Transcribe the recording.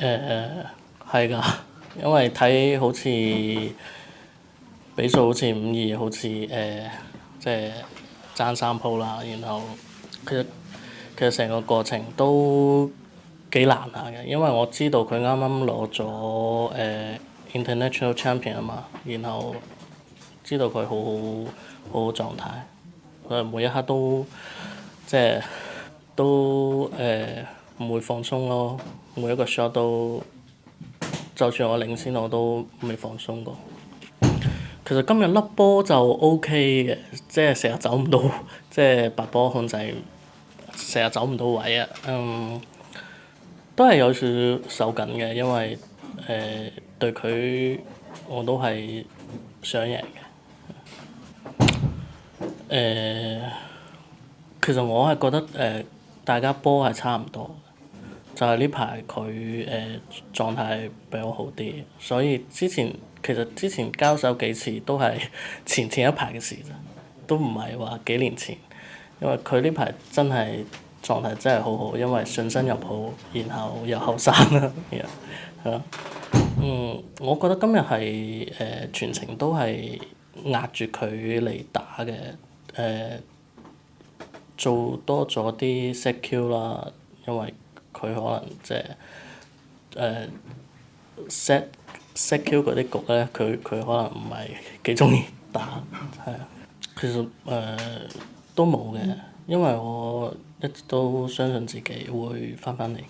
誒係㗎，因為睇好似比數好似5-2，好似即係爭3鋪啦。然後其實成個過程都幾難下嘅，因為我知道佢啱啱攞咗International Champion 啊嘛，然後知道佢好狀態，佢每一刻都即係都唔會放鬆咯，每一個 shot 都就算我領先我都未放鬆過。其實今日粒波就 OK 嘅，即係成日走唔到，即係白波控制成日走唔到位啊。都係有少少手緊嘅，因為對佢我都係想贏嘅。其實我係覺得大家波係差唔多，就係呢排佢狀態比我好啲，所以其實之前交手幾次都係前一排嘅事咋，都唔係話幾年前。因為佢呢排真係狀態真係好好，因為順身入好，然後又後生啦，係咯。我覺得今日係全程都係壓住佢嚟打嘅，做多咗啲 set Q 啦，因為佢可能即係set Q 嗰啲局咧，佢可能唔係幾中意打，係啊。其實都冇嘅，因為我一直都相信自己會翻嚟嘅。